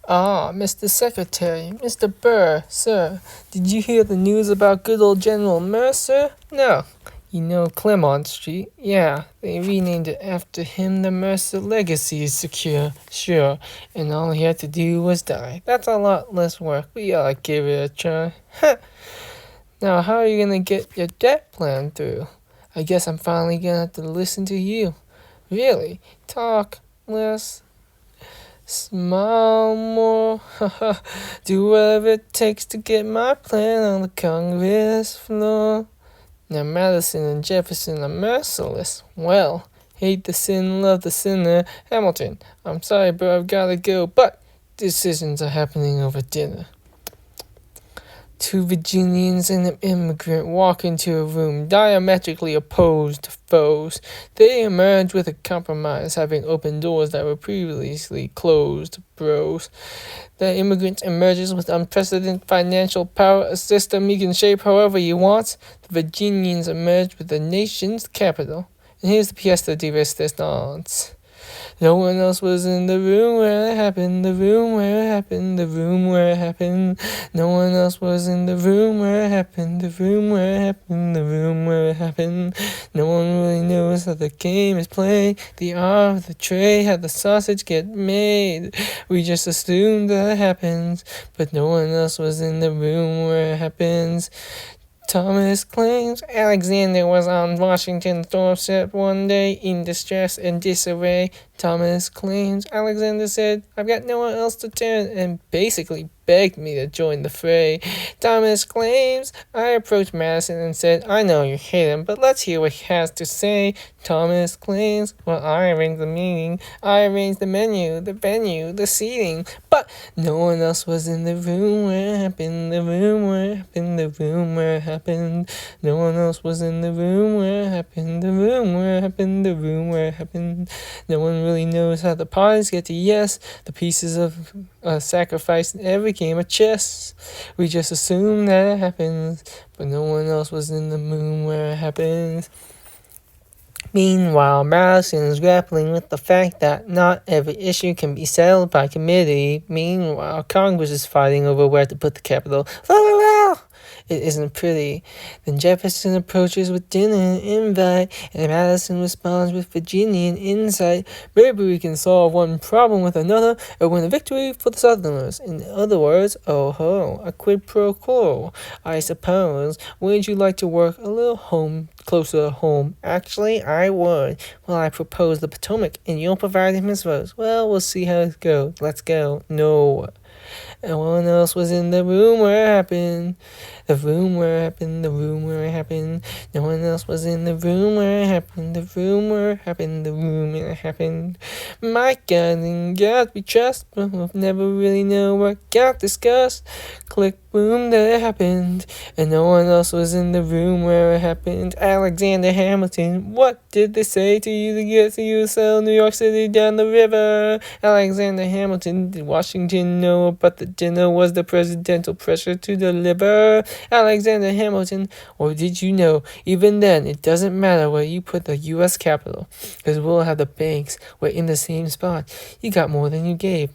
Ah, Mr. Secretary, Mr. Burr, sir, did you hear the news about good old General Mercer? No. You know Clermont Street? Yeah, they renamed it after him. The Mercer legacy is secure, sure, and all he had to do was die. That's a lot less work. We ought to give it a try. Now, how are you gonna get your debt plan through? I guess I'm finally gonna have to listen to you. Really? Talk less. Smile more, do whatever it takes to get my plan on the Congress floor. Now Madison and Jefferson are merciless. Well, hate the sin, love the sinner. Hamilton, I'm sorry, but I've gotta go. But decisions are happening over dinner. Two Virginians and an immigrant walk into a room diametrically opposed foes. They emerge with a compromise, having opened doors that were previously closed. Bros. The immigrant emerges with unprecedented financial power, a system he can shape however he wants. The Virginians emerge with the nation's capital. And here's the pièce de resistance. No one else was in the room where it happened, the room where it happened, the room where it happened. No one else was in the room where it happened, the room where it happened, the room where it happened. No one really knows how the game is played, the art of the trade, how the sausage get made. We just assume that it happens, but no one else was in the room where it happens. Thomas claims Alexander was on Washington's doorstep one day in distress and disarray. Thomas claims Alexander said, "I've got no one else to turn," and basically begged me to join the fray. Thomas claims I approached Madison and said, "I know you hate him, but let's hear what he has to say." Thomas claims, "Well, I arranged the meeting, I arranged the menu, the venue, the seating, but no one else was in the room where it happened, the room where it happened, the room where it happened. No one else was in the room where it happened, the room where it happened, the room where it happened. No one really knows how the parties get to yes, the pieces of sacrifice in every game of chess. We just assume that it happens, but no one else was in the room where it happens." Meanwhile, Madison is grappling with the fact that not every issue can be settled by committee. Meanwhile, Congress is fighting over where to put the capital. It isn't pretty. Then Jefferson approaches with dinner and invite, and Madison responds with Virginian insight. Maybe we can solve one problem with another, or win a victory for the Southerners. In other words, oh ho, a quid pro quo, I suppose. Wouldn't you like to work a little closer to home? Actually, I would. Well, I propose the Potomac, and you'll provide him his votes. Well, we'll see how it goes. Let's go. No. No one else was in the room where it happened. The room where it happened, the room where it happened. No one else was in the room where it happened, the room where it happened, the room where it happened. My God, in God we trust, but we'll never really know what got discussed. Click, boom, that it happened. And no one else was in the room where it happened. Alexander Hamilton, what did they say to you to get to you to sell New York City down the river? Alexander Hamilton, did Washington know about the dinner? Was the presidential pressure to deliver? Alexander Hamilton, or did you know, even then, it doesn't matter where you put the U.S. Capitol, because we'll have the banks. We're in the same spot. You got more than you gave.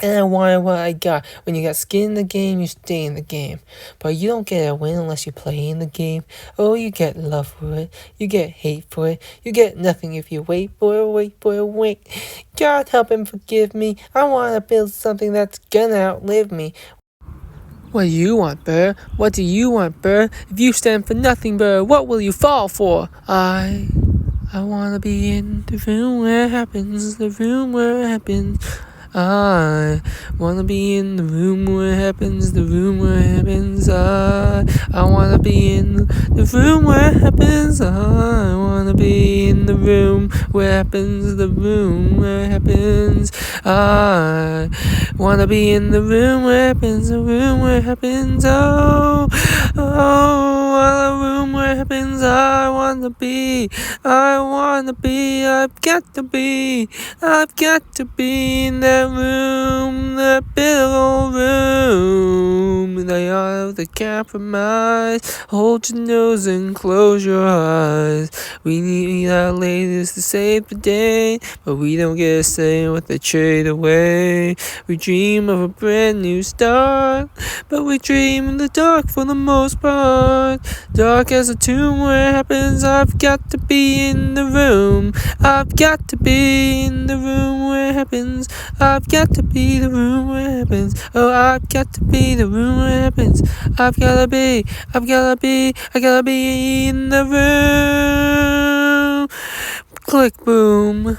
And I wanted what I got. When you got skin in the game, you stay in the game. But you don't get a win unless you play in the game. Oh, you get love for it. You get hate for it. You get nothing if you wait for it, wait. God help and forgive me. I want to build something that's gonna outlive me. What do you want, Burr? What do you want, Burr? If you stand for nothing, Burr, what will you fall for? I wanna be in the room where it happens, the room where it happens. I wanna be in the room where it happens, the room where it happens. I wanna be in the room where it happens. I wanna be in the room where it happens, the room where it happens. I wanna be in the room where it happens, the room where it happens. Oh, the room where it happens. I wanna be, I've got to be in that room, that big old room, the yard of the compromise. Hold your nose and close your eyes. We need our latest to save the day, but we don't get a say what they trade away. We dream of a brand new start, but we dream in the dark for the most part. Dark as a tomb where it happens. I've got to be in the room. I've got to be in the room where it happens. I've got to be the room where it happens. Oh, I've got to be the room where it happens. I gotta be in the room. Click boom.